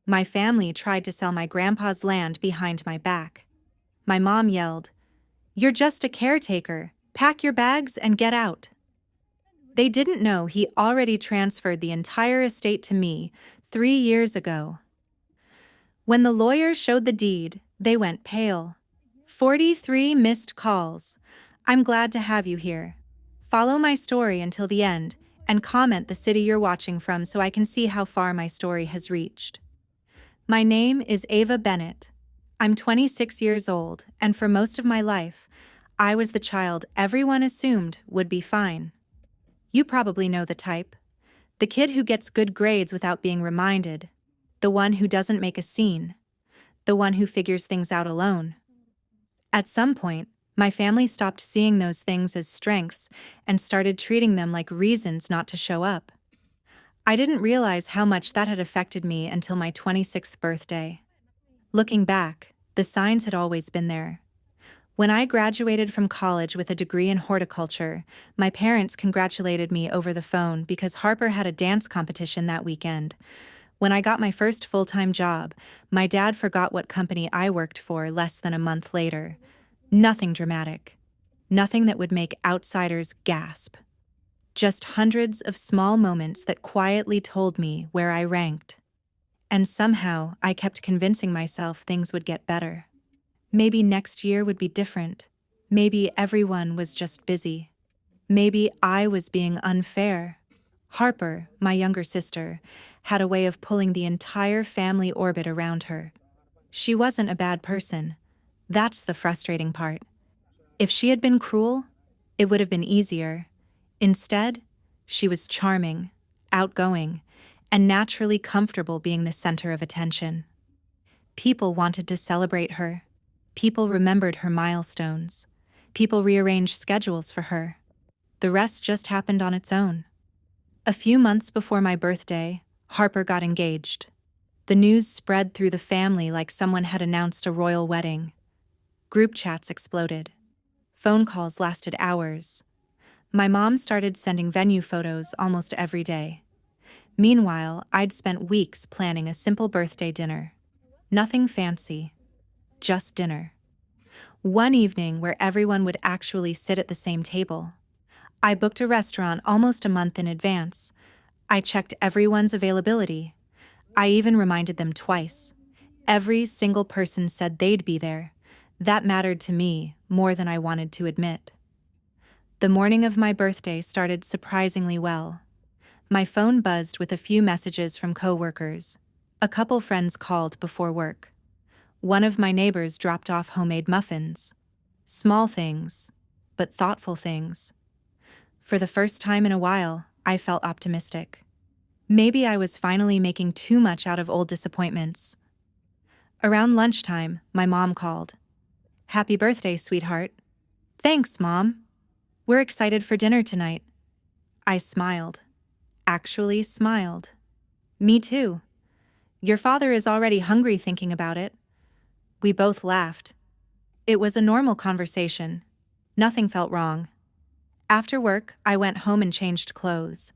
My family tried to sell my grandpa's land behind my back. My mom yelled, "You're just a caretaker. Pack your bags and get out." They didn't know he already transferred the entire estate to me 3 years ago. When the lawyer showed the deed, they went pale. 43 missed calls. I'm glad to have you here. Follow my story until the end and comment the city you're watching from so I can see how far my story has reached. My name is Ava Bennett. I'm 26 years old, and for most of my life, I was the child everyone assumed would be fine. You probably know the type. The kid who gets good grades without being reminded. The one who doesn't make a scene. The one who figures things out alone. At some point, my family stopped seeing those things as strengths and started treating them like reasons not to show up. I didn't realize how much that had affected me until my 26th birthday. Looking back, the signs had always been there. When I graduated from college with a degree in horticulture, my parents congratulated me over the phone because Harper had a dance competition that weekend. When I got my first full-time job, my dad forgot what company I worked for less than a month later. Nothing dramatic. Nothing that would make outsiders gasp. Just hundreds of small moments that quietly told me where I ranked. And somehow I kept convincing myself things would get better. Maybe next year would be different. Maybe everyone was just busy. Maybe I was being unfair. Harper, my younger sister, had a way of pulling the entire family orbit around her. She wasn't a bad person. That's the frustrating part. If she had been cruel, it would have been easier. Instead, she was charming, outgoing, and naturally comfortable being the center of attention. People wanted to celebrate her. People remembered her milestones. People rearranged schedules for her. The rest just happened on its own. A few months before my birthday, Harper got engaged. The news spread through the family like someone had announced a royal wedding. Group chats exploded. Phone calls lasted hours. My mom started sending venue photos almost every day. Meanwhile, I'd spent weeks planning a simple birthday dinner. Nothing fancy. Just dinner. One evening where everyone would actually sit at the same table. I booked a restaurant almost a month in advance. I checked everyone's availability. I even reminded them twice. Every single person said they'd be there. That mattered to me more than I wanted to admit. The morning of my birthday started surprisingly well. My phone buzzed with a few messages from coworkers. A couple friends called before work. One of my neighbors dropped off homemade muffins. Small things, but thoughtful things. For the first time in a while, I felt optimistic. Maybe I was finally making too much out of old disappointments. Around lunchtime, my mom called. "Happy birthday, sweetheart." "Thanks, Mom. We're excited for dinner tonight." I smiled. Actually smiled. "Me too. Your father is already hungry thinking about it." We both laughed. It was a normal conversation. Nothing felt wrong. After work, I went home and changed clothes.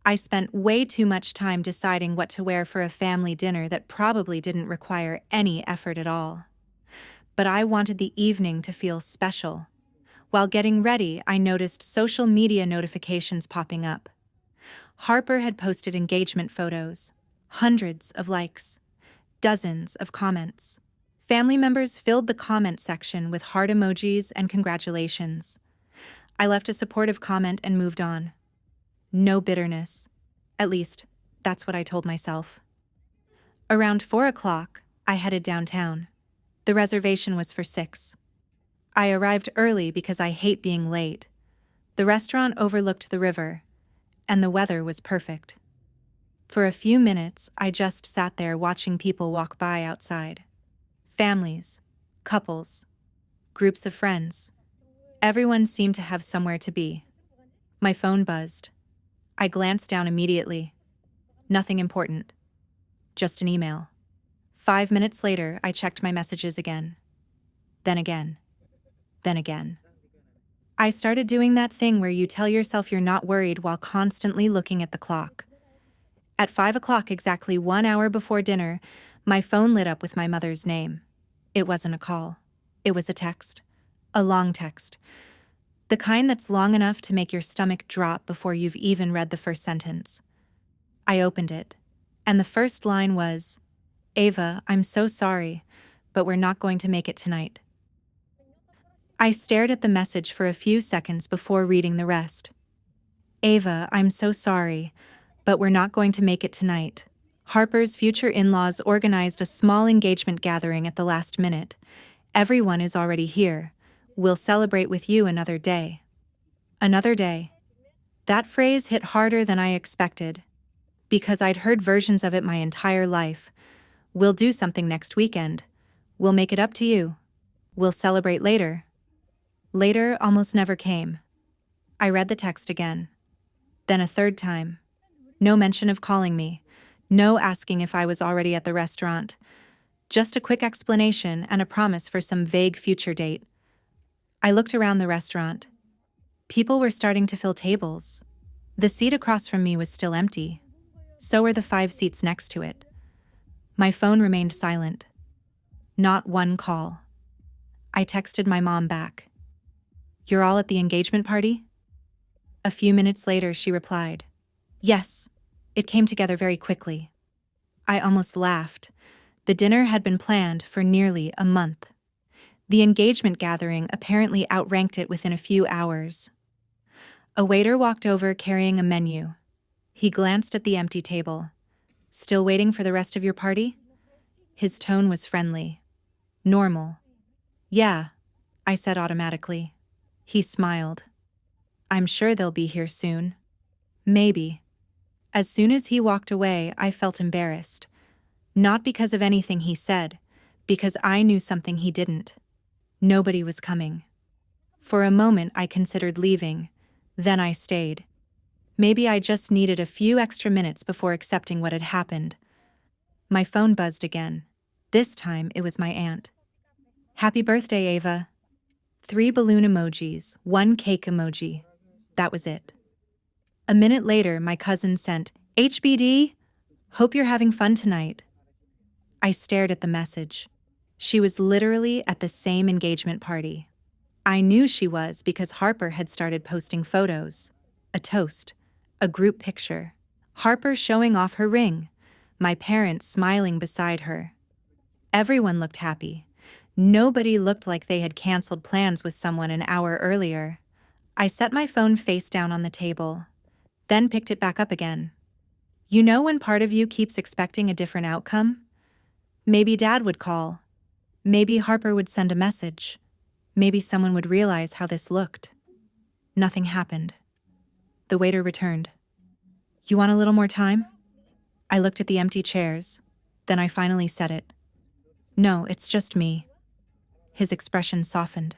I spent way too much time deciding what to wear for a family dinner that probably didn't require any effort at all. But I wanted the evening to feel special. While getting ready, I noticed social media notifications popping up. Harper had posted engagement photos, hundreds of likes, dozens of comments. Family members filled the comment section with heart emojis and congratulations. I left a supportive comment and moved on. No bitterness. At least, that's what I told myself. Around 4 o'clock, I headed downtown. The reservation was for 6. I arrived early because I hate being late. The restaurant overlooked the river, and the weather was perfect. For a few minutes, I just sat there watching people walk by outside. Families, couples, groups of friends. Everyone seemed to have somewhere to be. My phone buzzed. I glanced down immediately. Nothing important. Just an email. 5 minutes later, I checked my messages again. Then again. Then again. I started doing that thing where you tell yourself you're not worried while constantly looking at the clock. At 5 o'clock, exactly 1 hour before dinner, my phone lit up with my mother's name. It wasn't a call. It was a text. A long text. The kind that's long enough to make your stomach drop before you've even read the first sentence. I opened it, and the first line was, "Ava, I'm so sorry, but we're not going to make it tonight." I stared at the message for a few seconds before reading the rest. "Ava, I'm so sorry, but we're not going to make it tonight. Harper's future in-laws organized a small engagement gathering at the last minute. Everyone is already here. We'll celebrate with you another day." Another day. That phrase hit harder than I expected, because I'd heard versions of it my entire life. "We'll do something next weekend. We'll make it up to you. We'll celebrate later." Later almost never came. I read the text again. Then a third time. No mention of calling me. No asking if I was already at the restaurant. Just a quick explanation and a promise for some vague future date. I looked around the restaurant. People were starting to fill tables. The seat across from me was still empty. So were the 5 seats next to it. My phone remained silent. Not one call. I texted my mom back. "You're all at the engagement party?" A few minutes later, she replied, "Yes, it came together very quickly." I almost laughed. The dinner had been planned for nearly a month. The engagement gathering apparently outranked it within a few hours. A waiter walked over carrying a menu. He glanced at the empty table. "Still waiting for the rest of your party?" His tone was friendly. Normal. "Yeah," I said automatically. He smiled. "I'm sure they'll be here soon." Maybe. As soon as he walked away, I felt embarrassed. Not because of anything he said, because I knew something he didn't. Nobody was coming. For a moment, I considered leaving. Then I stayed. Maybe I just needed a few extra minutes before accepting what had happened. My phone buzzed again. This time, it was my aunt. "Happy birthday, Ava." 3 balloon emojis, 1 cake emoji. That was it. A minute later, my cousin sent, "HBD, hope you're having fun tonight." I stared at the message. She was literally at the same engagement party. I knew she was because Harper had started posting photos. A toast. A group picture. Harper showing off her ring. My parents smiling beside her. Everyone looked happy. Nobody looked like they had canceled plans with someone an hour earlier. I set my phone face down on the table, then picked it back up again. You know when part of you keeps expecting a different outcome? Maybe Dad would call. Maybe Harper would send a message. Maybe someone would realize how this looked. Nothing happened. The waiter returned. "You want a little more time?" I looked at the empty chairs. Then I finally said it. "No, it's just me." His expression softened.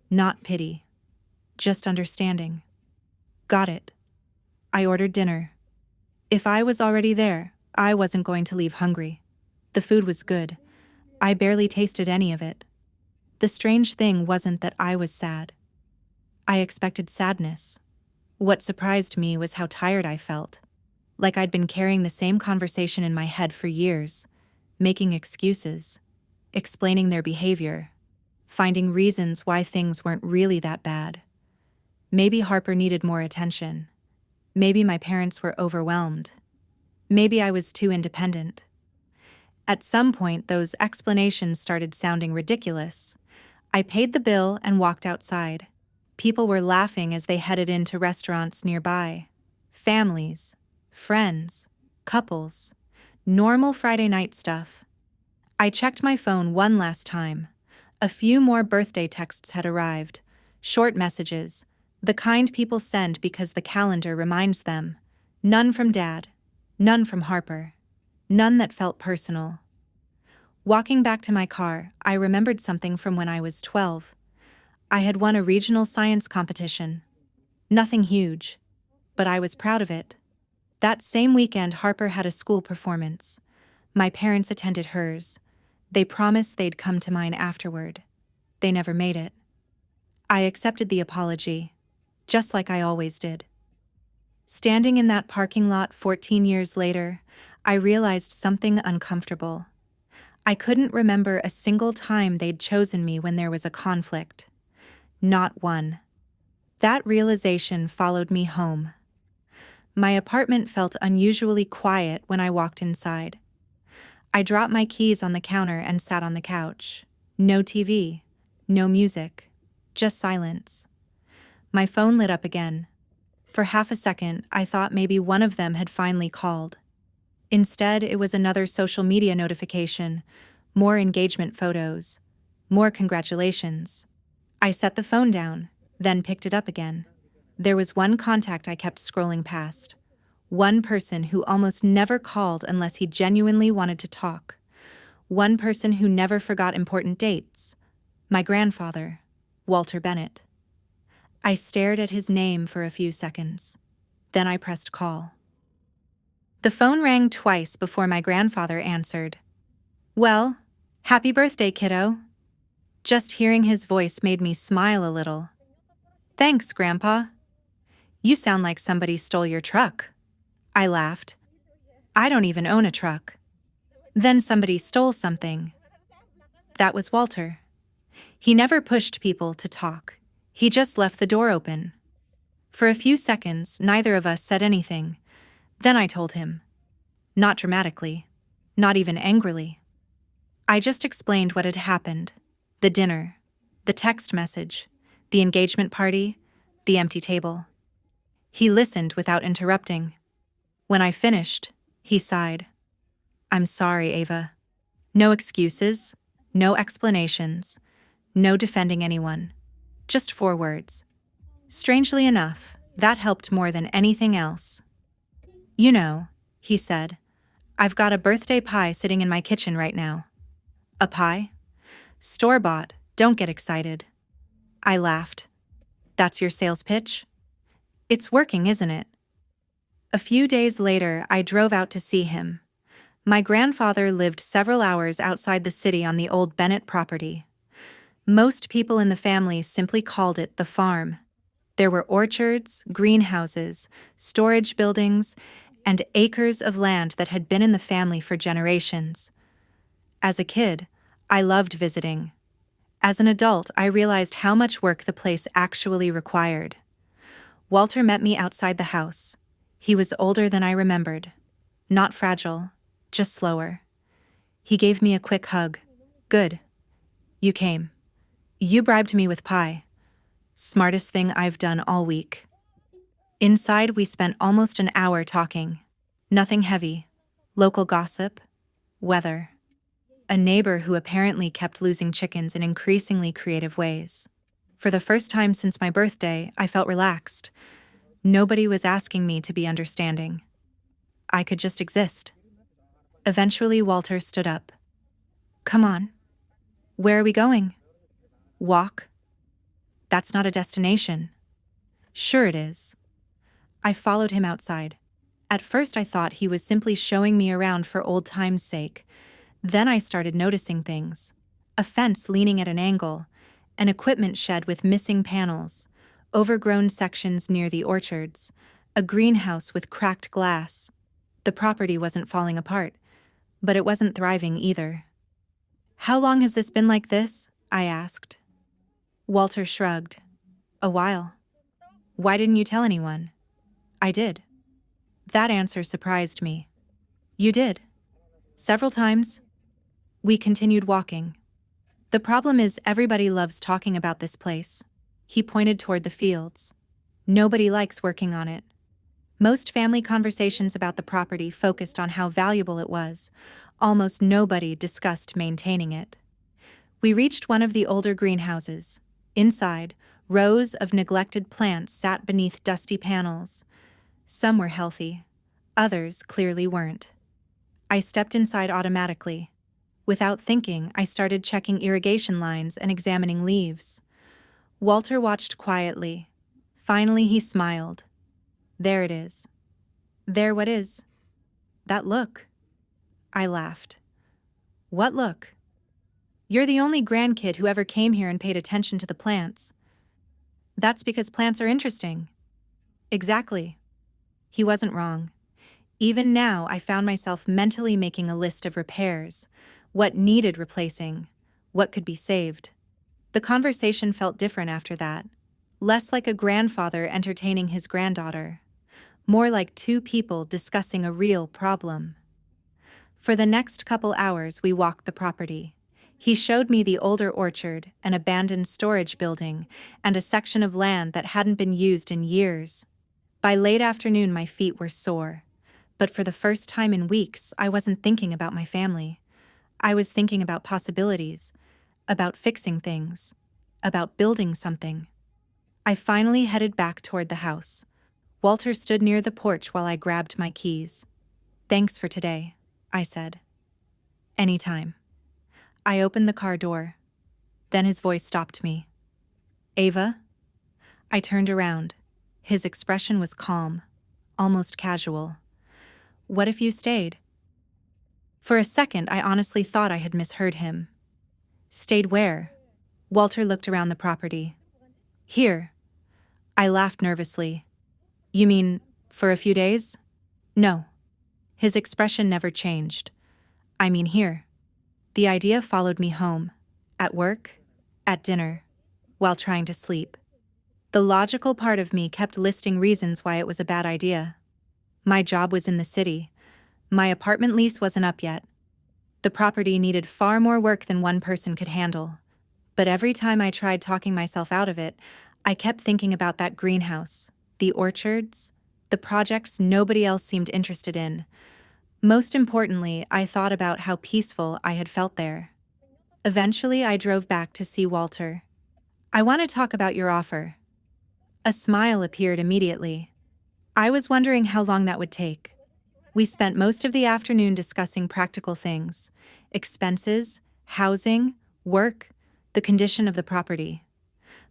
Not pity. Just understanding. "Got it." I ordered dinner. If I was already there, I wasn't going to leave hungry. The food was good. I barely tasted any of it. The strange thing wasn't that I was sad. I expected sadness. What surprised me was how tired I felt. Like I'd been carrying the same conversation in my head for years, making excuses, explaining their behavior, finding reasons why things weren't really that bad. Maybe Harper needed more attention. Maybe my parents were overwhelmed. Maybe I was too independent. At some point, those explanations started sounding ridiculous. I paid the bill and walked outside. People were laughing as they headed into restaurants nearby. Families, friends, couples, normal Friday night stuff. I checked my phone one last time. A few more birthday texts had arrived. Short messages, the kind people send because the calendar reminds them. None from Dad. None from Harper. None that felt personal. Walking back to my car, I remembered something from when I was 12. I had won a regional science competition. Nothing huge, but I was proud of it. That same weekend, Harper had a school performance. My parents attended hers. They promised they'd come to mine afterward. They never made it. I accepted the apology, just like I always did. Standing in that parking lot 14 years later, I realized something uncomfortable. I couldn't remember a single time they'd chosen me when there was a conflict. Not one. That realization followed me home. My apartment felt unusually quiet when I walked inside. I dropped my keys on the counter and sat on the couch. No TV, no music, just silence. My phone lit up again. For half a second, I thought maybe one of them had finally called. Instead, it was another social media notification, more engagement photos, more congratulations. I set the phone down, then picked it up again. There was one contact I kept scrolling past. One person who almost never called unless he genuinely wanted to talk. One person who never forgot important dates. My grandfather, Walter Bennett. I stared at his name for a few seconds. Then I pressed call. The phone rang twice before my grandfather answered. "Well, happy birthday, kiddo." Just hearing his voice made me smile a little. "Thanks, Grandpa. You sound like somebody stole your truck." I laughed. "I don't even own a truck." "Then somebody stole something." That was Walter. He never pushed people to talk. He just left the door open. For a few seconds, neither of us said anything. Then I told him. Not dramatically. Not even angrily. I just explained what had happened. The dinner. The text message. The engagement party. The empty table. He listened without interrupting. When I finished, he sighed. "I'm sorry, Ava. No excuses. No explanations. No defending anyone. Just 4 words. Strangely enough, that helped more than anything else. You know," he said, "I've got a birthday pie sitting in my kitchen right now." "A pie? Store-bought, don't get excited." I laughed. "That's your sales pitch?" "It's working, isn't it?" A few days later, I drove out to see him. My grandfather lived several hours outside the city on the old Bennett property. Most people in the family simply called it the farm. There were orchards, greenhouses, storage buildings, and acres of land that had been in the family for generations. As a kid, I loved visiting. As an adult, I realized how much work the place actually required. Walter met me outside the house. He was older than I remembered. Not fragile, just slower. He gave me a quick hug. "Good. You came. You bribed me with pie. Smartest thing I've done all week." Inside, we spent almost an hour talking. Nothing heavy. Local gossip. Weather. A neighbor who apparently kept losing chickens in increasingly creative ways. For the first time since my birthday, I felt relaxed. Nobody was asking me to be understanding. I could just exist. Eventually, Walter stood up. "Come on. Where are we going?" "Walk." "That's not a destination." "Sure it is." I followed him outside. At first I thought he was simply showing me around for old time's sake. Then I started noticing things. A fence leaning at an angle, an equipment shed with missing panels, overgrown sections near the orchards, a greenhouse with cracked glass. The property wasn't falling apart, but it wasn't thriving either. "How long has this been like this?" I asked. Walter shrugged. "A while." "Why didn't you tell anyone?" "I did." That answer surprised me. "You did?" "Several times." We continued walking. "The problem is everybody loves talking about this place." He pointed toward the fields. "Nobody likes working on it." Most family conversations about the property focused on how valuable it was. Almost nobody discussed maintaining it. We reached one of the older greenhouses. Inside, rows of neglected plants sat beneath dusty panels. Some were healthy. Others clearly weren't. I stepped inside automatically. Without thinking, I started checking irrigation lines and examining leaves. Walter watched quietly. Finally, he smiled. "There it is." "There what is?" "That look." I laughed. "What look?" "You're the only grandkid who ever came here and paid attention to the plants." "That's because plants are interesting." "Exactly." He wasn't wrong. Even now, I found myself mentally making a list of repairs, what needed replacing, what could be saved. The conversation felt different after that, less like a grandfather entertaining his granddaughter, more like two people discussing a real problem. For the next couple hours, we walked the property. He showed me the older orchard, an abandoned storage building, and a section of land that hadn't been used in years. By late afternoon, my feet were sore. But for the first time in weeks, I wasn't thinking about my family. I was thinking about possibilities, about fixing things, about building something. I finally headed back toward the house. Walter stood near the porch while I grabbed my keys. "Thanks for today," I said. "Anytime." I opened the car door. Then his voice stopped me. "Ava?" I turned around. His expression was calm, almost casual. "What if you stayed?" For a second, I honestly thought I had misheard him. "Stayed where?" Walter looked around the property. "Here." I laughed nervously. "You mean, for a few days?" "No." His expression never changed. "I mean here." The idea followed me home, at work, at dinner, while trying to sleep. The logical part of me kept listing reasons why it was a bad idea. My job was in the city. My apartment lease wasn't up yet. The property needed far more work than one person could handle. But every time I tried talking myself out of it, I kept thinking about that greenhouse, the orchards, the projects nobody else seemed interested in. Most importantly, I thought about how peaceful I had felt there. Eventually, I drove back to see Walter. "I want to talk about your offer." A smile appeared immediately. I was wondering how long that would take. We spent most of the afternoon discussing practical things: expenses, housing, work, the condition of the property.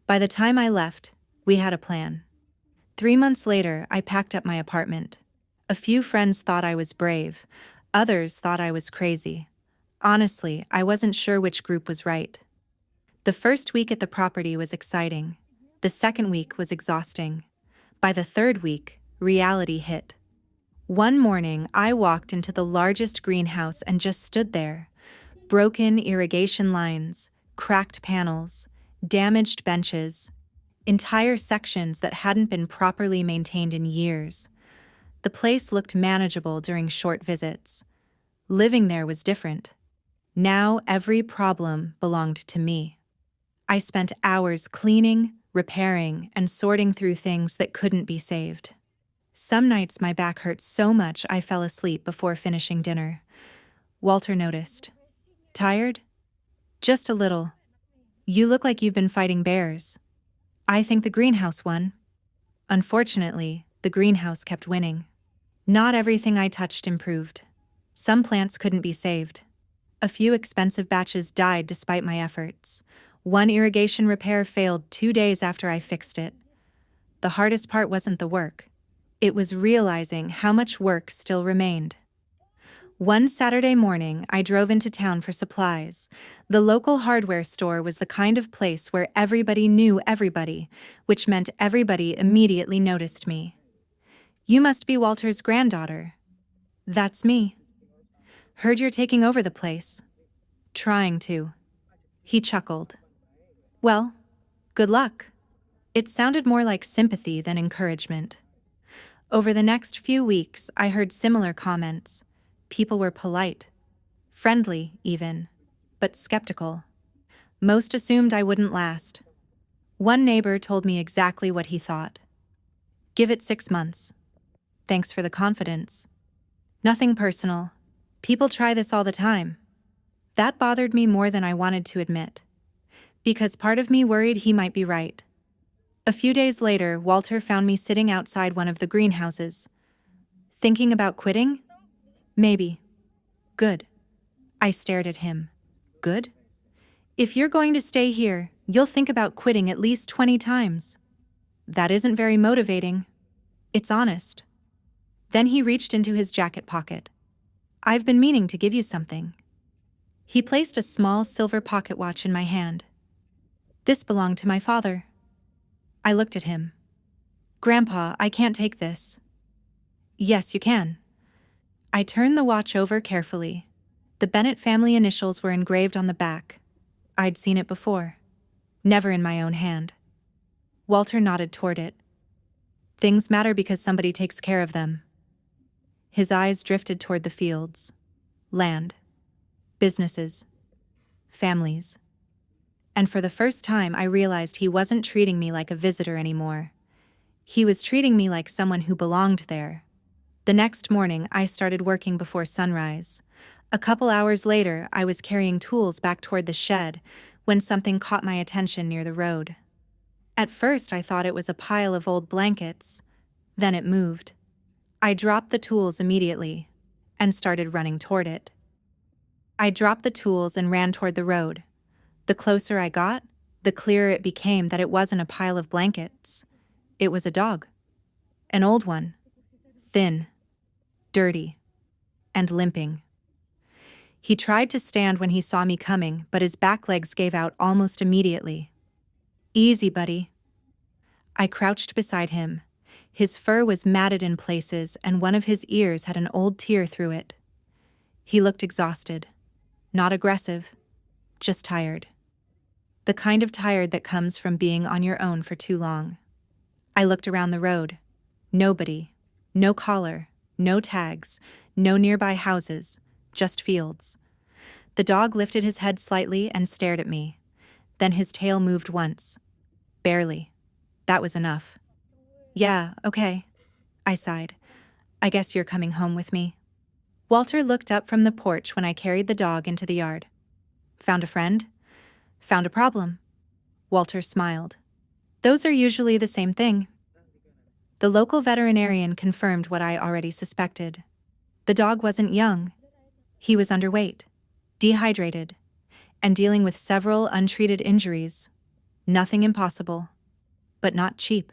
By the time I left, we had a plan. 3 months later, I packed up my apartment. A few friends thought I was brave. Others thought I was crazy. Honestly, I wasn't sure which group was right. The first week at the property was exciting. The second week was exhausting. By the third week, reality hit. One morning, I walked into the largest greenhouse and just stood there. Broken irrigation lines, cracked panels, damaged benches, entire sections that hadn't been properly maintained in years. The place looked manageable during short visits. Living there was different. Now every problem belonged to me. I spent hours cleaning, repairing, and sorting through things that couldn't be saved. Some nights my back hurt so much I fell asleep before finishing dinner. Walter noticed. "Tired?" "Just a little." "You look like you've been fighting bears." "I think the greenhouse won." Unfortunately, the greenhouse kept winning. Not everything I touched improved. Some plants couldn't be saved. A few expensive batches died despite my efforts. One irrigation repair failed 2 days after I fixed it. The hardest part wasn't the work. It was realizing how much work still remained. One Saturday morning, I drove into town for supplies. The local hardware store was the kind of place where everybody knew everybody, which meant everybody immediately noticed me. "You must be Walter's granddaughter." "That's me." "Heard you're taking over the place." "Trying to." He chuckled. "Well, good luck." It sounded more like sympathy than encouragement. Over the next few weeks, I heard similar comments. People were polite, friendly even, but skeptical. Most assumed I wouldn't last. One neighbor told me exactly what he thought. "Give it 6 months. Thanks for the confidence." "Nothing personal. People try this all the time." That bothered me more than I wanted to admit, because part of me worried he might be right. A few days later, Walter found me sitting outside one of the greenhouses. "Thinking about quitting?" "Maybe." "Good." I stared at him. "Good?" "If you're going to stay here, you'll think about quitting at least 20 times. That isn't very motivating." "It's honest." Then he reached into his jacket pocket. "I've been meaning to give you something." He placed a small silver pocket watch in my hand. "This belonged to my father." I looked at him. "Grandpa, I can't take this." Yes, you can. I turned the watch over carefully. The Bennett family initials were engraved on the back. I'd seen it before. Never in my own hand. Walter nodded toward it. Things matter because somebody takes care of them. His eyes drifted toward the fields. Land. Businesses. Families. And for the first time I realized he wasn't treating me like a visitor anymore. He was treating me like someone who belonged there. The next morning I started working before sunrise. A couple hours later I was carrying tools back toward the shed when something caught my attention near the road. At first I thought it was a pile of old blankets. Then it moved. I dropped the tools immediately and started running toward it. I dropped the tools and ran toward the road. The closer I got, the clearer it became that it wasn't a pile of blankets. It was a dog. An old one. Thin. Dirty. And limping. He tried to stand when he saw me coming, but his back legs gave out almost immediately. Easy, buddy. I crouched beside him. His fur was matted in places, and one of his ears had an old tear through it. He looked exhausted. Not aggressive. Just tired. The kind of tired that comes from being on your own for too long. I looked around the road. Nobody. No collar. No tags. No nearby houses. Just fields. The dog lifted his head slightly and stared at me. Then his tail moved once. Barely. That was enough. Yeah, okay. I sighed. I guess you're coming home with me. Walter looked up from the porch when I carried the dog into the yard. Found a friend? Found a problem. Walter smiled. Those are usually the same thing. The local veterinarian confirmed what I already suspected. The dog wasn't young. He was underweight, dehydrated, and dealing with several untreated injuries. Nothing impossible, but not cheap.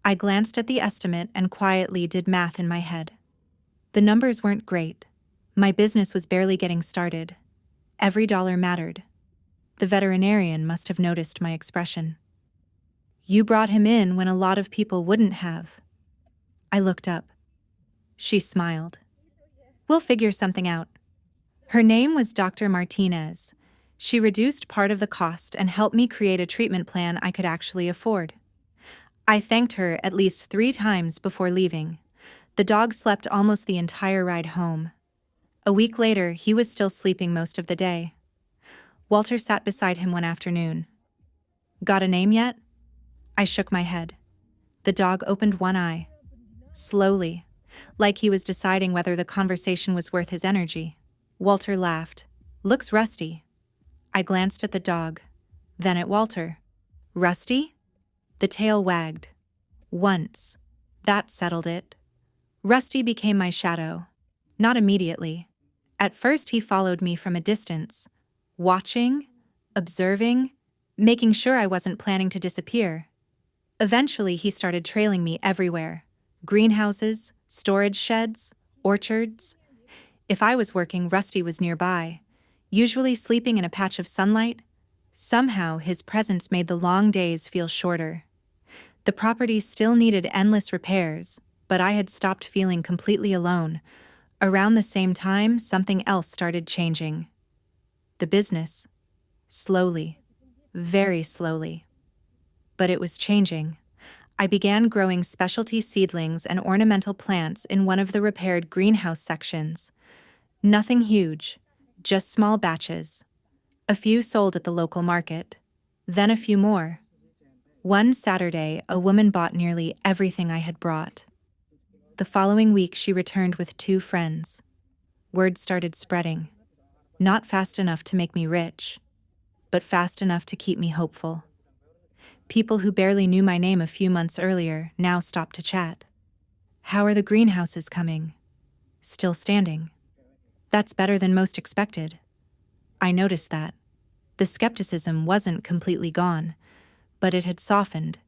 I glanced at the estimate and quietly did math in my head. The numbers weren't great. My business was barely getting started. Every dollar mattered. The veterinarian must have noticed my expression. You brought him in when a lot of people wouldn't have. I looked up. She smiled. We'll figure something out. Her name was Dr. Martinez. She reduced part of the cost and helped me create a treatment plan I could actually afford. I thanked her at least 3 times before leaving. The dog slept almost the entire ride home. A week later, he was still sleeping most of the day. Walter sat beside him one afternoon. Got a name yet? I shook my head. The dog opened one eye. Slowly, like he was deciding whether the conversation was worth his energy. Walter laughed. Looks rusty. I glanced at the dog, then at Walter. Rusty? The tail wagged. Once. That settled it. Rusty became my shadow. Not immediately. At first he followed me from a distance, watching, observing, making sure I wasn't planning to disappear. Eventually he started trailing me everywhere. Greenhouses, storage sheds, orchards. If I was working, Rusty was nearby, usually sleeping in a patch of sunlight. Somehow his presence made the long days feel shorter. The property still needed endless repairs, but I had stopped feeling completely alone. Around the same time, something else started changing. The business. Slowly. Very slowly. But it was changing. I began growing specialty seedlings and ornamental plants in one of the repaired greenhouse sections. Nothing huge, just small batches. A few sold at the local market, then a few more. One Saturday, a woman bought nearly everything I had brought. The following week, she returned with 2 friends. Word started spreading. Not fast enough to make me rich, but fast enough to keep me hopeful. People who barely knew my name a few months earlier now stopped to chat. How are the greenhouses coming? Still standing. That's better than most expected. I noticed that. The skepticism wasn't completely gone, but it had softened.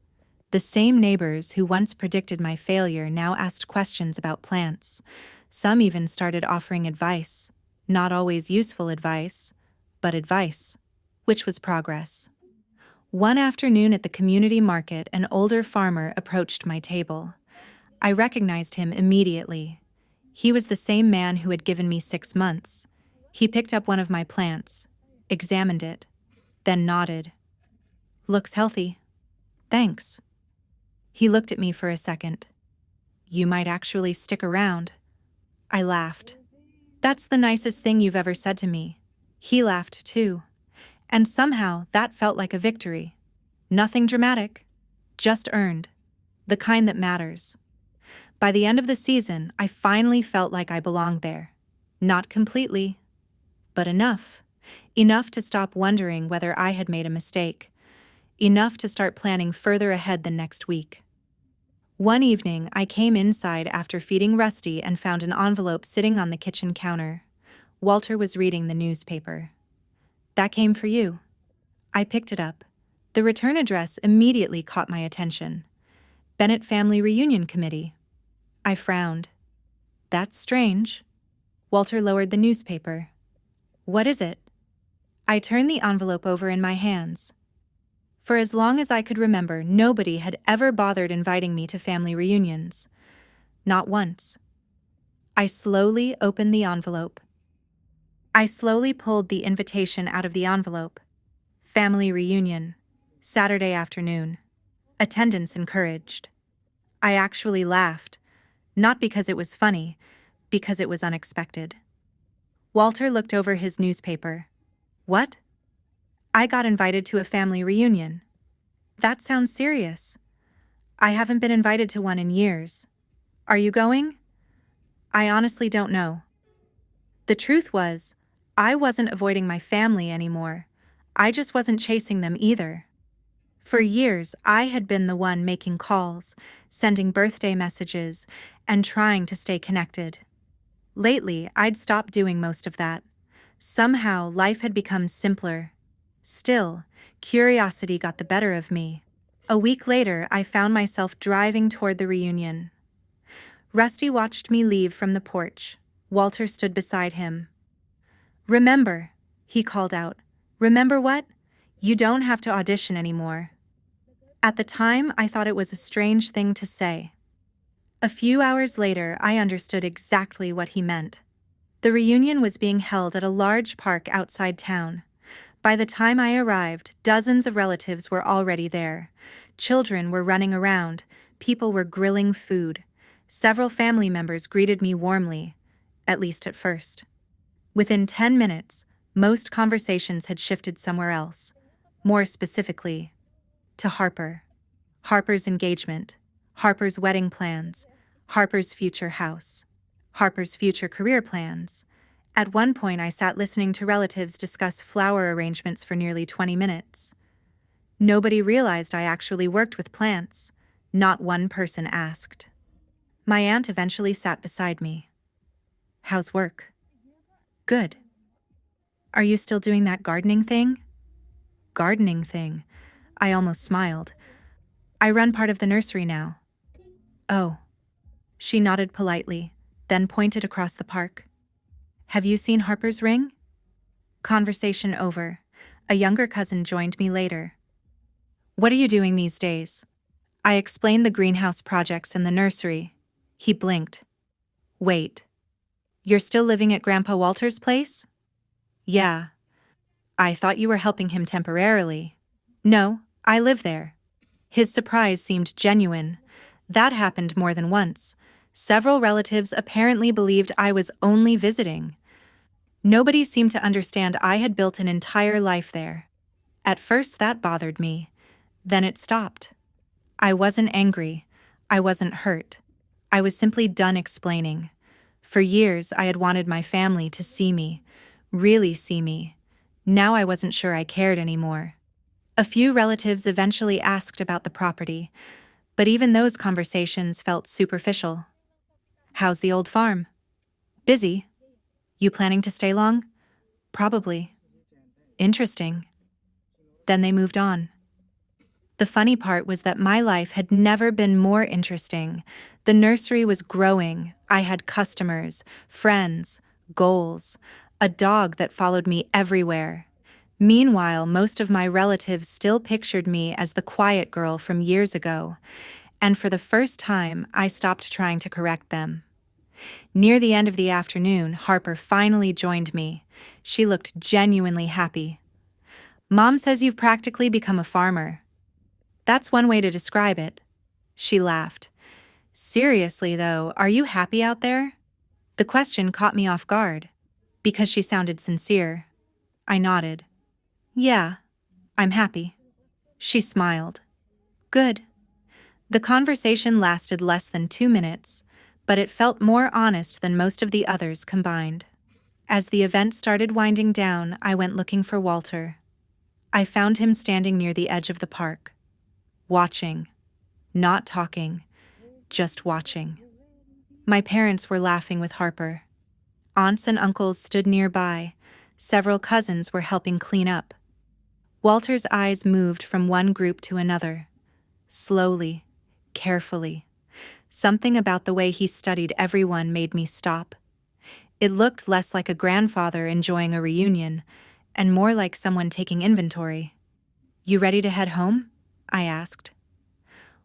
The same neighbors who once predicted my failure now asked questions about plants. Some even started offering advice. Not always useful advice, but advice, which was progress. One afternoon at the community market, an older farmer approached my table. I recognized him immediately. He was the same man who had given me 6 months. He picked up one of my plants, examined it, then nodded. "Looks healthy. Thanks." He looked at me for a second. "You might actually stick around." I laughed. "That's the nicest thing you've ever said to me." He laughed too. And somehow that felt like a victory. Nothing dramatic, just earned. The kind that matters. By the end of the season, I finally felt like I belonged there. Not completely, but enough. Enough to stop wondering whether I had made a mistake. Enough to start planning further ahead than next week. One evening, I came inside after feeding Rusty and found an envelope sitting on the kitchen counter. Walter was reading the newspaper. "That came for you." I picked it up. The return address immediately caught my attention. Bennett Family Reunion Committee. I frowned. "That's strange." Walter lowered the newspaper. "What is it?" I turned the envelope over in my hands. For as long as I could remember, nobody had ever bothered inviting me to family reunions. Not once. I slowly opened the envelope. I slowly pulled the invitation out of the envelope. Family reunion. Saturday afternoon. Attendance encouraged. I actually laughed. Not because it was funny, because it was unexpected. Walter looked over his newspaper. "What?" "I got invited to a family reunion." "That sounds serious." "I haven't been invited to one in years." "Are you going?" "I honestly don't know." The truth was, I wasn't avoiding my family anymore. I just wasn't chasing them either. For years, I had been the one making calls, sending birthday messages, and trying to stay connected. Lately, I'd stopped doing most of that. Somehow, life had become simpler. Still, curiosity got the better of me. A week later, I found myself driving toward the reunion. Rusty watched me leave from the porch. Walter stood beside him. "Remember," he called out. "Remember what? You don't have to audition anymore." At the time, I thought it was a strange thing to say. A few hours later, I understood exactly what he meant. The reunion was being held at a large park outside town. By the time I arrived, dozens of relatives were already there. Children were running around. People were grilling food. Several family members greeted me warmly, at least at first. Within 10 minutes, most conversations had shifted somewhere else. More specifically, to Harper. Harper's engagement. Harper's wedding plans. Harper's future house. Harper's future career plans. At one point, I sat listening to relatives discuss flower arrangements for nearly 20 minutes. Nobody realized I actually worked with plants. Not one person asked. My aunt eventually sat beside me. "How's work?" "Good." "Are you still doing that gardening thing?" "Gardening thing?" I almost smiled. "I run part of the nursery now." "Oh." She nodded politely, then pointed across the park. "Have you seen Harper's ring?" Conversation over. A younger cousin joined me later. "What are you doing these days?" I explained the greenhouse projects and the nursery. He blinked. "Wait. You're still living at Grandpa Walter's place?" "Yeah." "I thought you were helping him temporarily." "No, I live there." His surprise seemed genuine. That happened more than once. Several relatives apparently believed I was only visiting. Nobody seemed to understand I had built an entire life there. At first that bothered me. Then it stopped. I wasn't angry. I wasn't hurt. I was simply done explaining. For years, I had wanted my family to see me, really see me. Now I wasn't sure I cared anymore. A few relatives eventually asked about the property, but even those conversations felt superficial. "How's the old farm?" "Busy." "You planning to stay long?" "Probably." "Interesting." Then they moved on. The funny part was that my life had never been more interesting. The nursery was growing. I had customers, friends, goals, a dog that followed me everywhere. Meanwhile, most of my relatives still pictured me as the quiet girl from years ago. and for the first time, I stopped trying to correct them. Near the end of the afternoon, Harper finally joined me. She looked genuinely happy. "Mom says you've practically become a farmer." "That's one way to describe it." She laughed. "Seriously, though, are you happy out there?" The question caught me off guard, because she sounded sincere. I nodded. "Yeah, I'm happy." She smiled. "Good." The conversation lasted less than 2 minutes, but it felt more honest than most of the others combined. As the event started winding down, I went looking for Walter. I found him standing near the edge of the park, watching, not talking, just watching. My parents were laughing with Harper. Aunts and uncles stood nearby. Several cousins were helping clean up. Walter's eyes moved from one group to another, slowly, carefully. Something about the way he studied everyone made me stop. It looked less like a grandfather enjoying a reunion, and more like someone taking inventory. "You ready to head home?" I asked.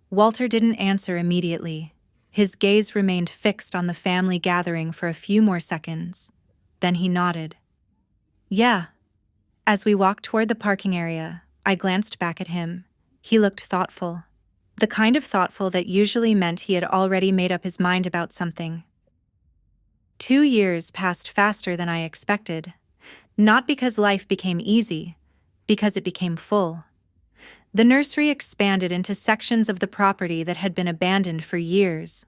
Walter didn't answer immediately. His gaze remained fixed on the family gathering for a few more seconds. Then he nodded. "Yeah." As we walked toward the parking area, I glanced back at him. He looked thoughtful. The kind of thoughtful that usually meant he had already made up his mind about something. 2 years passed faster than I expected. Not because life became easy, because it became full. The nursery expanded into sections of the property that had been abandoned for years.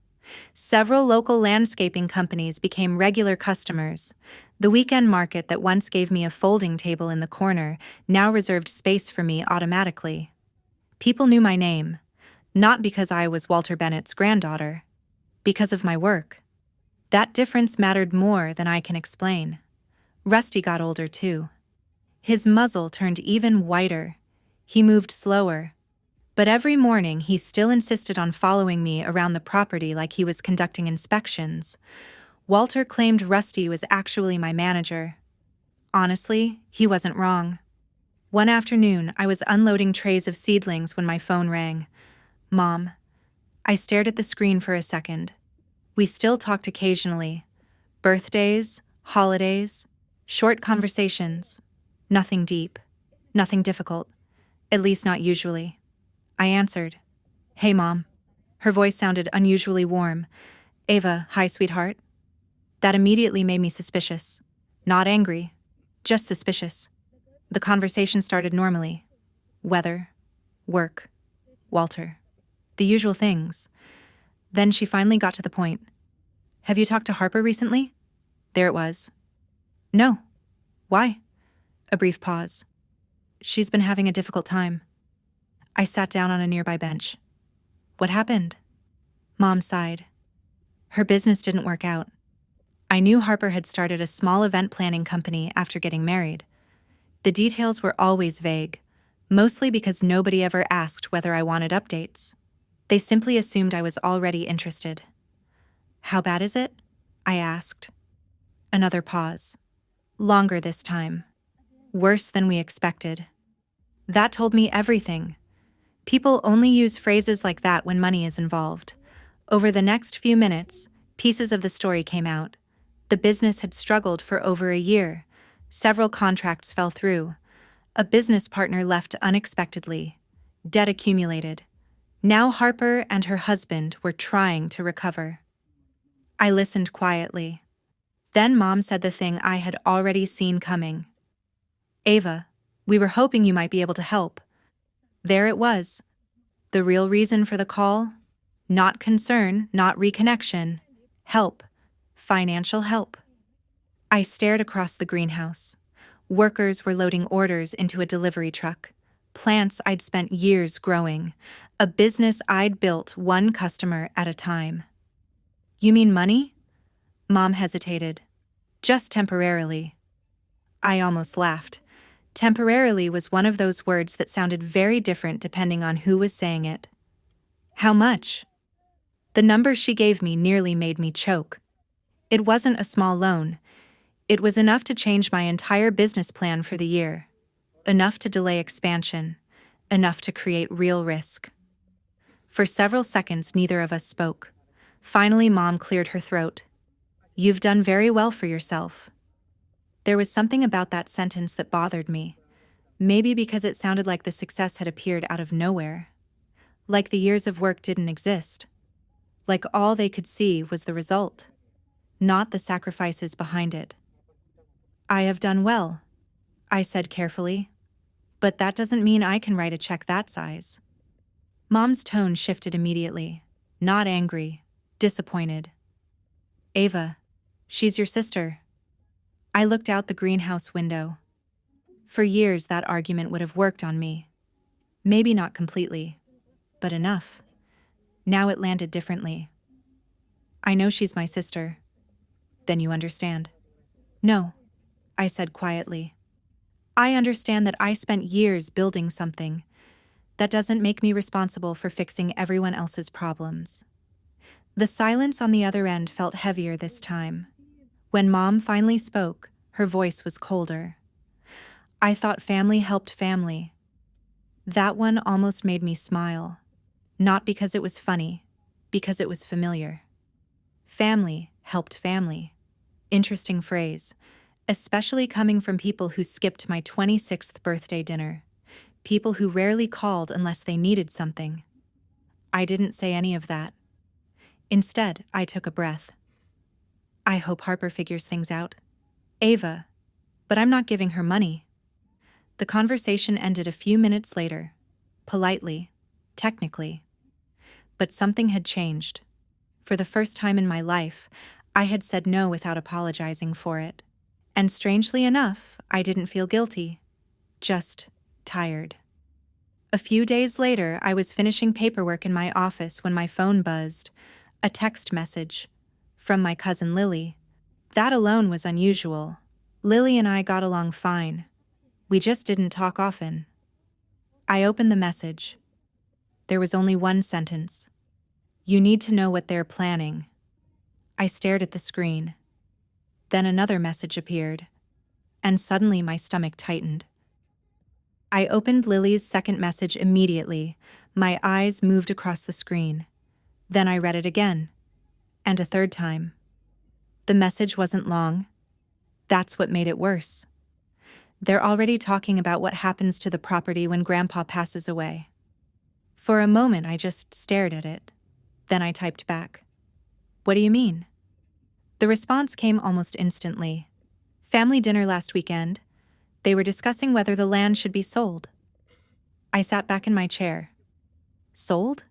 Several local landscaping companies became regular customers. The weekend market that once gave me a folding table in the corner now reserved space for me automatically. People knew my name, not because I was Walter Bennett's granddaughter, because of my work. That difference mattered more than I can explain. Rusty got older too. His muzzle turned even whiter. He moved slower. But every morning he still insisted on following me around the property like he was conducting inspections. Walter claimed Rusty was actually my manager. Honestly, he wasn't wrong. One afternoon, I was unloading trays of seedlings when my phone rang. "Mom." I stared at the screen for a second. We still talked occasionally. Birthdays, holidays, short conversations. Nothing deep. Nothing difficult. At least not usually. I answered. "Hey, Mom." Her voice sounded unusually warm. "Ava, hi, sweetheart." That immediately made me suspicious. Not angry, just suspicious. The conversation started normally. Weather, work, Walter. The usual things. Then she finally got to the point. "Have you talked to Harper recently?" There it was. "No." "Why?" A brief pause. "She's been having a difficult time." I sat down on a nearby bench. "What happened?" Mom sighed. "Her business didn't work out." I knew Harper had started a small event planning company after getting married. The details were always vague, mostly because nobody ever asked whether I wanted updates. They simply assumed I was already interested. "How bad is it?" I asked. Another pause. Longer this time. Worse than we expected. That told me everything. People only use phrases like that when money is involved. Over the next few minutes, pieces of the story came out. The business had struggled for over a year. Several contracts fell through. A business partner left unexpectedly. Debt accumulated. Now Harper and her husband were trying to recover. I listened quietly. Then Mom said the thing I had already seen coming. "Ava, we were hoping you might be able to help." There it was. The real reason for the call? Not concern, not reconnection. Help. Financial help. I stared across the greenhouse. Workers were loading orders into a delivery truck. Plants I'd spent years growing. A business I'd built one customer at a time. "You mean money?" Mom hesitated. "Just temporarily." I almost laughed. Temporarily was one of those words that sounded very different depending on who was saying it. "How much?" The number she gave me nearly made me choke. It wasn't a small loan. It was enough to change my entire business plan for the year. Enough to delay expansion. Enough to create real risk. For several seconds, neither of us spoke. Finally, Mom cleared her throat. "You've done very well for yourself." There was something about that sentence that bothered me. Maybe because it sounded like the success had appeared out of nowhere. Like the years of work didn't exist. Like all they could see was the result, not the sacrifices behind it. "I have done well," I said carefully. "But that doesn't mean I can write a check that size." Mom's tone shifted immediately. Not angry, disappointed. "Ava, she's your sister." I looked out the greenhouse window. For years that argument would have worked on me. Maybe not completely, but enough. Now it landed differently. "I know she's my sister." "Then you understand." "No," I said quietly. "I understand that I spent years building something. That doesn't make me responsible for fixing everyone else's problems." The silence on the other end felt heavier this time. When Mom finally spoke, her voice was colder. "I thought family helped family." That one almost made me smile. Not because it was funny, because it was familiar. Family helped family. Interesting phrase, especially coming from people who skipped my 26th birthday dinner. People who rarely called unless they needed something. I didn't say any of that. Instead, I took a breath. "I hope Harper figures things out." "Ava, but I'm not giving her money." The conversation ended a few minutes later. Politely, technically. But something had changed. For the first time in my life, I had said no without apologizing for it. And strangely enough, I didn't feel guilty. Just tired. A few days later, I was finishing paperwork in my office when my phone buzzed. A text message. From my cousin Lily. That alone was unusual. Lily and I got along fine. We just didn't talk often. I opened the message. There was only one sentence. "You need to know what they're planning." I stared at the screen. Then another message appeared. And suddenly my stomach tightened. I opened Lily's second message immediately. My eyes moved across the screen. Then I read it again. And a third time. The message wasn't long. That's what made it worse. They're already talking about what happens to the property when Grandpa passes away. For a moment, I just stared at it. Then I typed back. "What do you mean?" The response came almost instantly. "Family dinner last weekend. They were discussing whether the land should be sold." I sat back in my chair. Sold?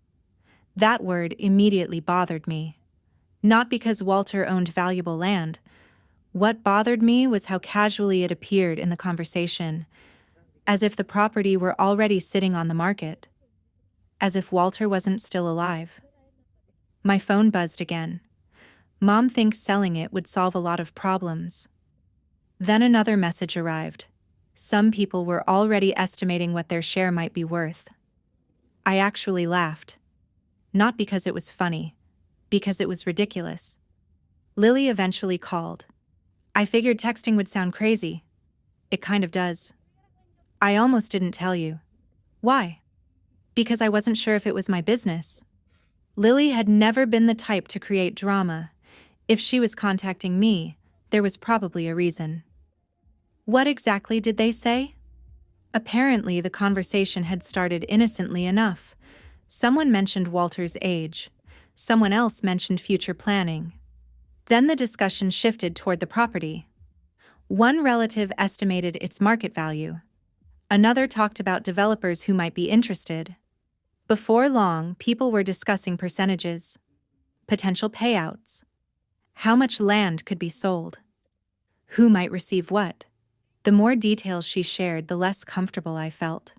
That word immediately bothered me. Not because Walter owned valuable land. What bothered me was how casually it appeared in the conversation, as if the property were already sitting on the market, as if Walter wasn't still alive. My phone buzzed again. Mom thinks selling it would solve a lot of problems. Then another message arrived. Some people were already estimating what their share might be worth. I actually laughed. Not because it was funny, because it was ridiculous. Lily eventually called. "I figured texting would sound crazy." "It kind of does." "I almost didn't tell you." "Why?" "Because I wasn't sure if it was my business." Lily had never been the type to create drama. If she was contacting me, there was probably a reason. What exactly did they say? Apparently, the conversation had started innocently enough. Someone mentioned Walter's age. Someone else mentioned future planning. Then the discussion shifted toward the property. One relative estimated its market value. Another talked about developers who might be interested. Before long, people were discussing percentages, potential payouts, how much land could be sold, who might receive what. The more details she shared, the less comfortable I felt.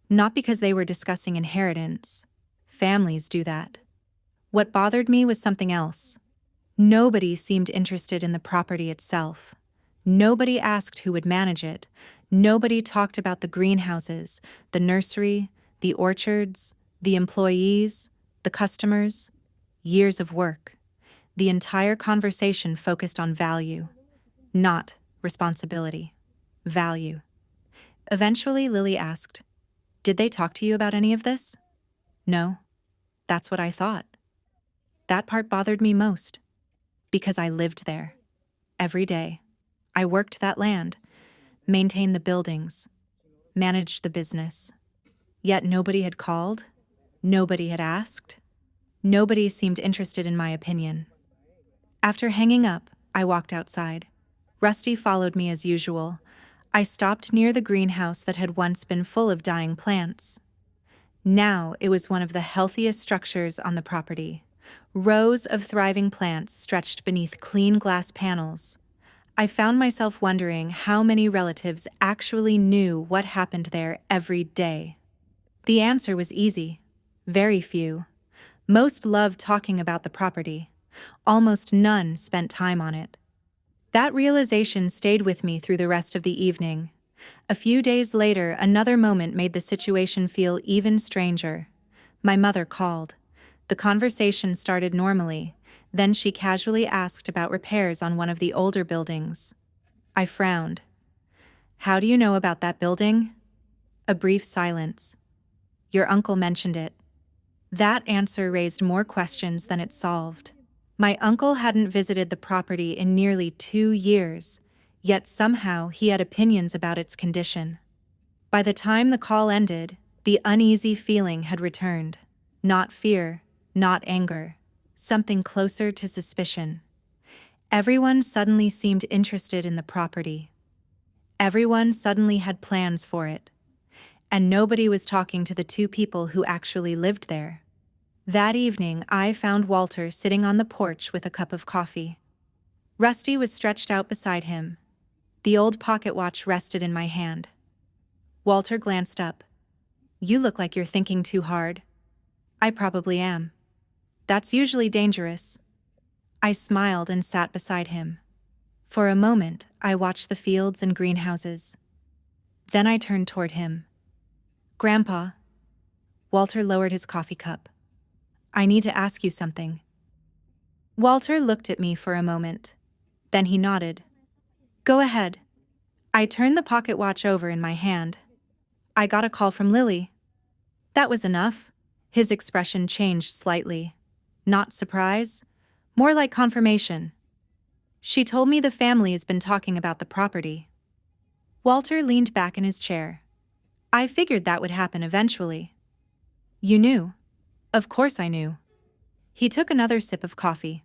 Not because they were discussing inheritance. Families do that. What bothered me was something else. Nobody seemed interested in the property itself. Nobody asked who would manage it. Nobody talked about the greenhouses, the nursery, the orchards, the employees, the customers. Years of work. The entire conversation focused on value, not responsibility. Value. Eventually, Lily asked, "Did they talk to you about any of this?" "No." That's what I thought. That part bothered me most, because I lived there. Every day. I worked that land, maintained the buildings, managed the business. Yet nobody had called, nobody had asked, nobody seemed interested in my opinion. After hanging up, I walked outside. Rusty followed me as usual. I stopped near the greenhouse that had once been full of dying plants. Now it was one of the healthiest structures on the property. Rows of thriving plants stretched beneath clean glass panels. I found myself wondering how many relatives actually knew what happened there every day. The answer was easy. Very few. Most loved talking about the property. Almost none spent time on it. That realization stayed with me through the rest of the evening. A few days later, another moment made the situation feel even stranger. My mother called. The conversation started normally. Then she casually asked about repairs on one of the older buildings. I frowned. "How do you know about that building?" A brief silence. "Your uncle mentioned it." That answer raised more questions than it solved. My uncle hadn't visited the property in nearly 2 years, yet somehow he had opinions about its condition. By the time the call ended, the uneasy feeling had returned. Not fear, not anger, something closer to suspicion. Everyone suddenly seemed interested in the property. Everyone suddenly had plans for it. And nobody was talking to the 2 people who actually lived there. That evening, I found Walter sitting on the porch with a cup of coffee. Rusty was stretched out beside him. The old pocket watch rested in my hand. Walter glanced up. "You look like you're thinking too hard." "I probably am. That's usually dangerous." I smiled and sat beside him. For a moment, I watched the fields and greenhouses. Then I turned toward him. "Grandpa." Walter lowered his coffee cup. "I need to ask you something." Walter looked at me for a moment. Then he nodded. "Go ahead." I turned the pocket watch over in my hand. "I got a call from Lily." That was enough. His expression changed slightly. Not surprise, more like confirmation. "She told me the family has been talking about the property." Walter leaned back in his chair. "I figured that would happen eventually." "You knew?" "Of course I knew." He took another sip of coffee.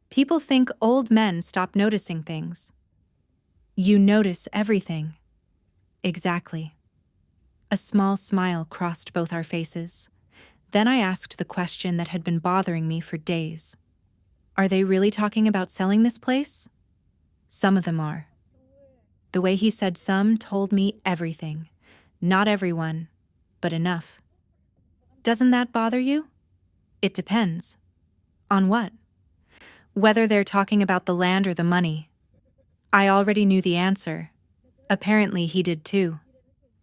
"People think old men stop noticing things." "You notice everything." "Exactly." A small smile crossed both our faces. Then I asked the question that had been bothering me for days. "Are they really talking about selling this place?" "Some of them are." The way he said some told me everything. Not everyone, but enough. "Doesn't that bother you?" "It depends." "On what?" "Whether they're talking about the land or the money." I already knew the answer. Apparently he did too.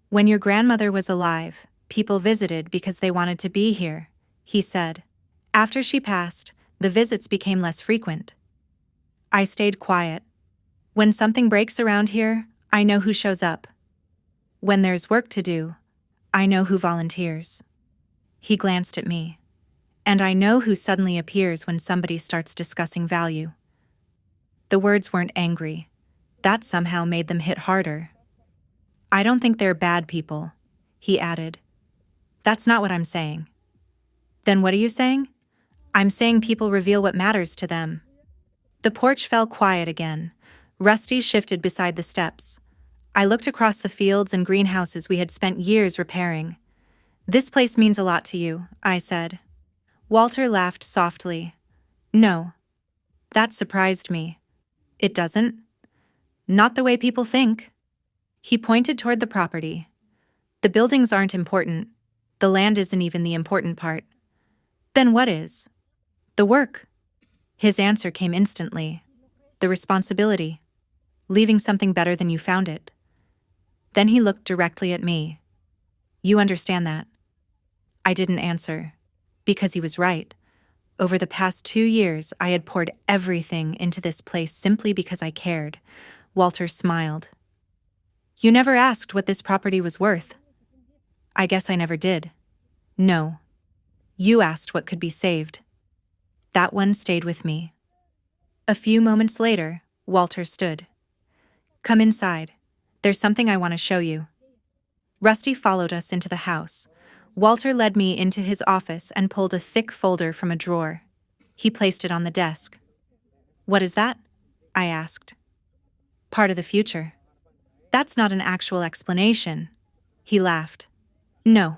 "When your grandmother was alive, people visited because they wanted to be here," he said. "After she passed, the visits became less frequent." I stayed quiet. When something breaks around here, I know who shows up. When there's work to do, I know who volunteers. He glanced at me. And I know who suddenly appears when somebody starts discussing value. The words weren't angry. That somehow made them hit harder. "I don't think they're bad people," he added. "That's not what I'm saying." "Then what are you saying?" "I'm saying people reveal what matters to them." The porch fell quiet again. Rusty shifted beside the steps. I looked across the fields and greenhouses we had spent years repairing. "This place means a lot to you," I said. Walter laughed softly. "No." That surprised me. "It doesn't?" "Not the way people think." He pointed toward the property. "The buildings aren't important. The land isn't even the important part." "Then what is?" "The work." His answer came instantly. "The responsibility. Leaving something better than you found it." Then he looked directly at me. "You understand that?" I didn't answer. Because he was right. Over the past 2 years, I had poured everything into this place simply because I cared. Walter smiled. "You never asked what this property was worth." "I guess I never did." "No." You asked what could be saved. That one stayed with me. A few moments later, Walter stood. Come inside. There's something I want to show you. Rusty followed us into the house. Walter led me into his office and pulled a thick folder from a drawer. He placed it on the desk. What is that? I asked. Part of the future. That's not an actual explanation. He laughed. No,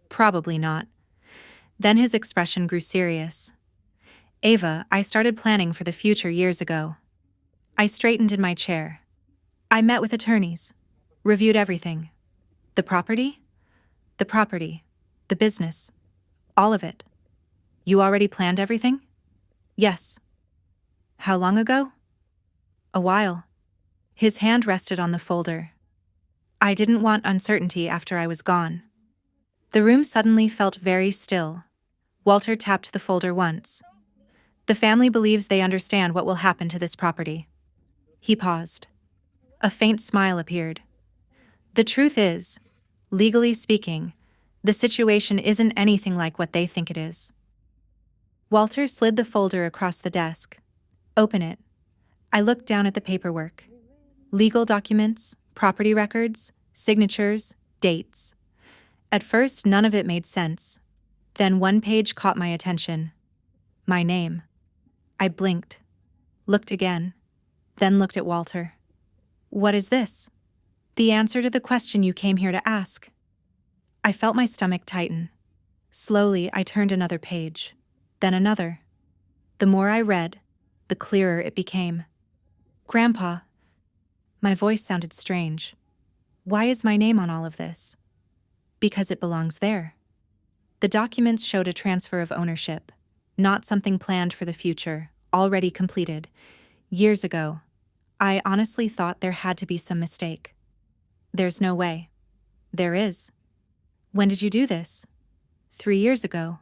probably not. Then his expression grew serious. Ava, I started planning for the future years ago. I straightened in my chair. I met with attorneys, reviewed everything. The property? The property. The business. All of it. You already planned everything? Yes. How long ago? A while. His hand rested on the folder. I didn't want uncertainty after I was gone. The room suddenly felt very still. Walter tapped the folder once. The family believes they understand what will happen to this property. He paused. A faint smile appeared. The truth is, legally speaking, the situation isn't anything like what they think it is. Walter slid the folder across the desk. Open it. I looked down at the paperwork. Legal documents, property records, signatures, dates. At first, none of it made sense. Then one page caught my attention. My name. I blinked, looked again, then looked at Walter. What is this? The answer to the question you came here to ask. I felt my stomach tighten. Slowly, I turned another page, then another. The more I read, the clearer it became. Grandpa. My voice sounded strange. Why is my name on all of this? Because it belongs there. The documents showed a transfer of ownership, not something planned for the future, already completed. Years ago, I honestly thought there had to be some mistake. There's no way. There is. When did you do this? 3 years ago.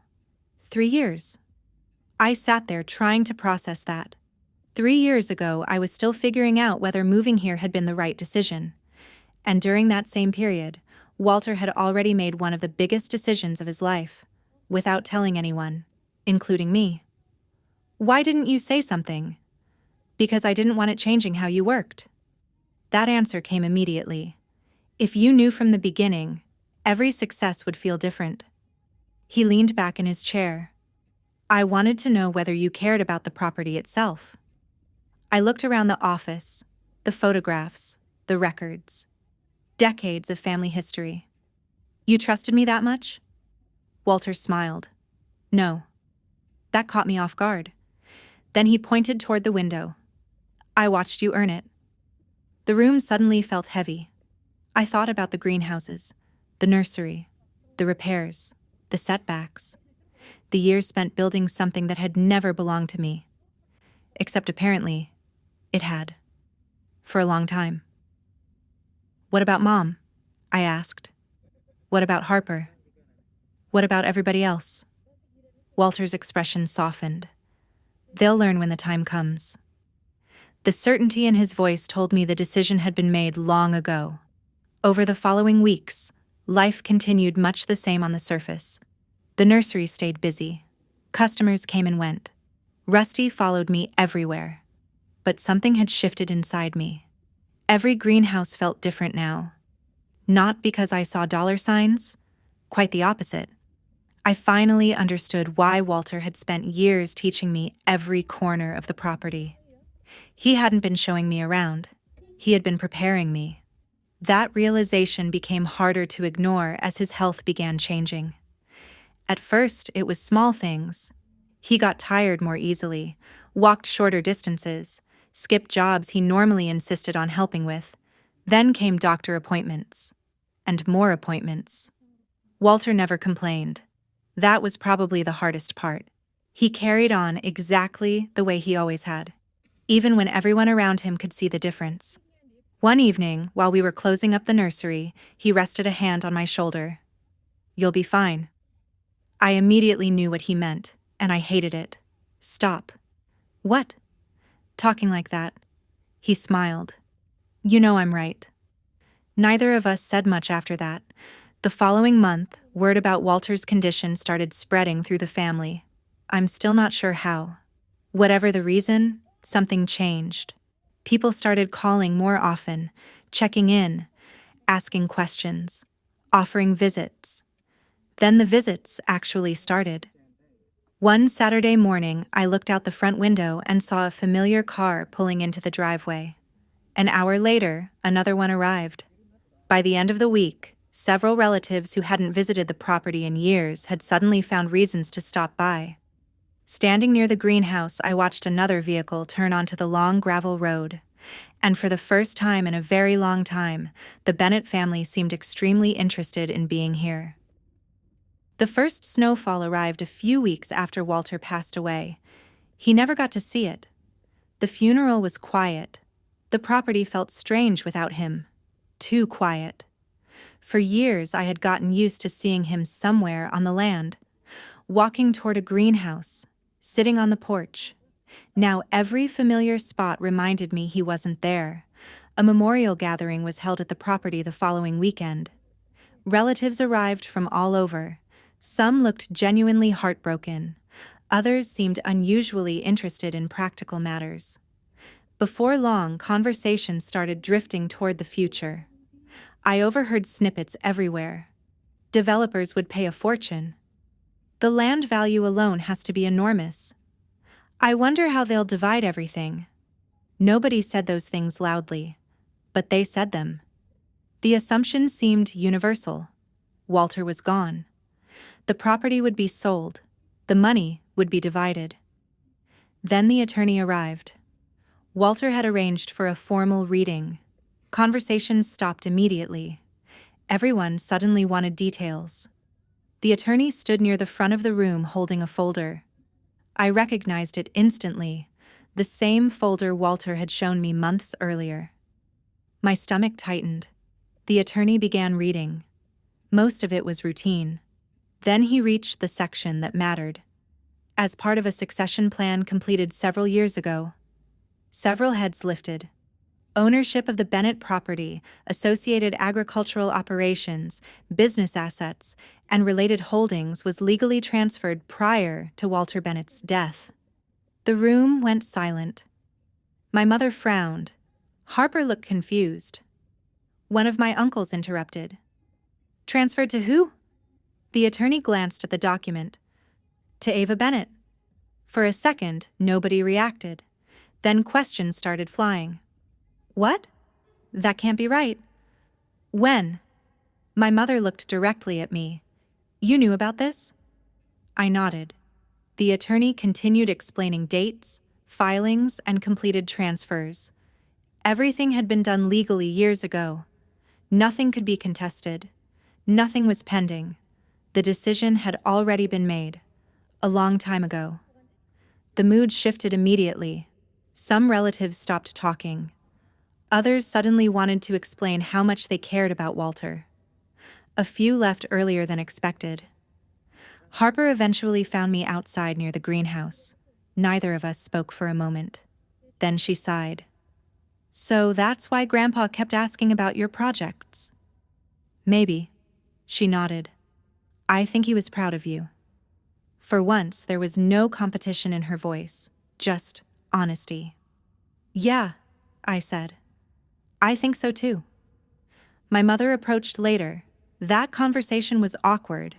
3 years. I sat there trying to process that. 3 years ago, I was still figuring out whether moving here had been the right decision. And during that same period, Walter had already made one of the biggest decisions of his life, without telling anyone, including me. Why didn't you say something? Because I didn't want it changing how you worked. That answer came immediately. If you knew from the beginning, every success would feel different. He leaned back in his chair. I wanted to know whether you cared about the property itself. I looked around the office, the photographs, the records. Decades of family history. You trusted me that much? Walter smiled. No. That caught me off guard. Then he pointed toward the window. I watched you earn it. The room suddenly felt heavy. I thought about the greenhouses, the nursery, the repairs, the setbacks, the years spent building something that had never belonged to me. Except apparently, it had. For a long time. What about Mom? I asked. What about Harper? What about everybody else? Walter's expression softened. They'll learn when the time comes. The certainty in his voice told me the decision had been made long ago. Over the following weeks, life continued much the same on the surface. The nursery stayed busy. Customers came and went. Rusty followed me everywhere. But something had shifted inside me. Every greenhouse felt different now. Not because I saw dollar signs, quite the opposite. I finally understood why Walter had spent years teaching me every corner of the property. He hadn't been showing me around. He had been preparing me. That realization became harder to ignore as his health began changing. At first, it was small things. He got tired more easily, walked shorter distances, skipped jobs he normally insisted on helping with. Then came doctor appointments. And more appointments. Walter never complained. That was probably the hardest part. He carried on exactly the way he always had, even when everyone around him could see the difference. One evening, while we were closing up the nursery, he rested a hand on my shoulder. You'll be fine. I immediately knew what he meant, and I hated it. Stop. What? Talking like that. He smiled. You know I'm right. Neither of us said much after that. The following month, word about Walter's condition started spreading through the family. I'm still not sure how. Whatever the reason, something changed. People started calling more often, checking in, asking questions, offering visits. Then the visits actually started. One Saturday morning, I looked out the front window and saw a familiar car pulling into the driveway. An hour later, another one arrived. By the end of the week, several relatives who hadn't visited the property in years had suddenly found reasons to stop by. Standing near the greenhouse, I watched another vehicle turn onto the long gravel road. And for the first time in a very long time, the Bennett family seemed extremely interested in being here. The first snowfall arrived a few weeks after Walter passed away. He never got to see it. The funeral was quiet. The property felt strange without him. Too quiet. For years I had gotten used to seeing him somewhere on the land, walking toward a greenhouse, sitting on the porch. Now every familiar spot reminded me he wasn't there. A memorial gathering was held at the property the following weekend. Relatives arrived from all over. Some looked genuinely heartbroken. Others seemed unusually interested in practical matters. Before long, conversation started drifting toward the future. I overheard snippets everywhere. Developers would pay a fortune. The land value alone has to be enormous. I wonder how they'll divide everything. Nobody said those things loudly, but they said them. The assumption seemed universal. Walter was gone. The property would be sold. The money would be divided. Then the attorney arrived. Walter had arranged for a formal reading. Conversations stopped immediately. Everyone suddenly wanted details. The attorney stood near the front of the room holding a folder. I recognized it instantly, the same folder Walter had shown me months earlier. My stomach tightened. The attorney began reading. Most of it was routine. Then he reached the section that mattered. As part of a succession plan completed several years ago, several heads lifted. Ownership of the Bennett property, associated agricultural operations, business assets, and related holdings was legally transferred prior to Walter Bennett's death. The room went silent. My mother frowned. Harper looked confused. One of my uncles interrupted. "Transferred to who?" The attorney glanced at the document. "To Ava Bennett." For a second, nobody reacted. Then questions started flying. "What? That can't be right. When?" My mother looked directly at me. "You knew about this?" I nodded. The attorney continued explaining dates, filings, and completed transfers. Everything had been done legally years ago. Nothing could be contested. Nothing was pending. The decision had already been made, a long time ago. The mood shifted immediately. Some relatives stopped talking. Others suddenly wanted to explain how much they cared about Walter. A few left earlier than expected. Harper eventually found me outside near the greenhouse. Neither of us spoke for a moment. Then she sighed. "So that's why Grandpa kept asking about your projects?" "Maybe." She nodded. "I think he was proud of you." For once, there was no competition in her voice, just honesty. "Yeah," I said. "I think so too." My mother approached later. That conversation was awkward.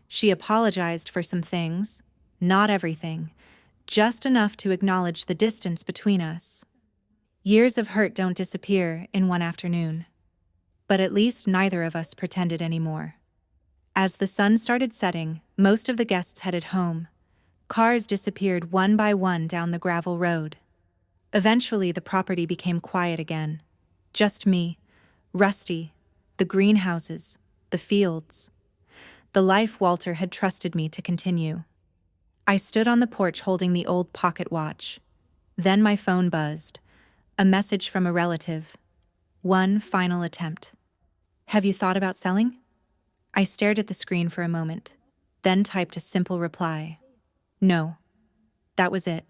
She apologized for some things, not everything, just enough to acknowledge the distance between us. Years of hurt don't disappear in one afternoon. But at least neither of us pretended anymore. As the sun started setting, most of the guests headed home. Cars disappeared one by one down the gravel road. Eventually, the property became quiet again. Just me, Rusty, the greenhouses, the fields. The life Walter had trusted me to continue. I stood on the porch holding the old pocket watch. Then my phone buzzed. A message from a relative. One final attempt. "Have you thought about selling?" I stared at the screen for a moment, then typed a simple reply. "No." That was it.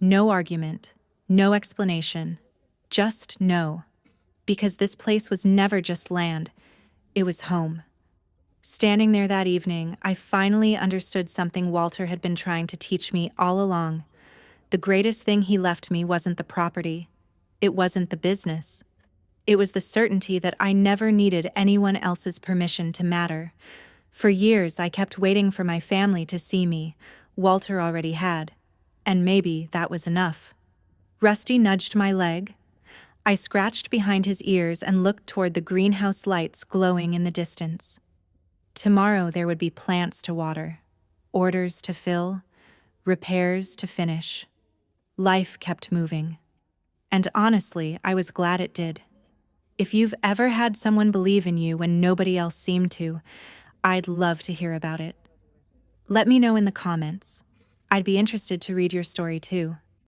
No argument, no explanation, just no. Because this place was never just land, it was home. Standing there that evening, I finally understood something Walter had been trying to teach me all along. The greatest thing he left me wasn't the property. It wasn't the business. It was the certainty that I never needed anyone else's permission to matter. For years, I kept waiting for my family to see me. Walter already had. And maybe that was enough. Rusty nudged my leg. I scratched behind his ears and looked toward the greenhouse lights glowing in the distance. Tomorrow there would be plants to water, orders to fill, repairs to finish. Life kept moving. And honestly, I was glad it did. If you've ever had someone believe in you when nobody else seemed to, I'd love to hear about it. Let me know in the comments. I'd be interested to read your story too.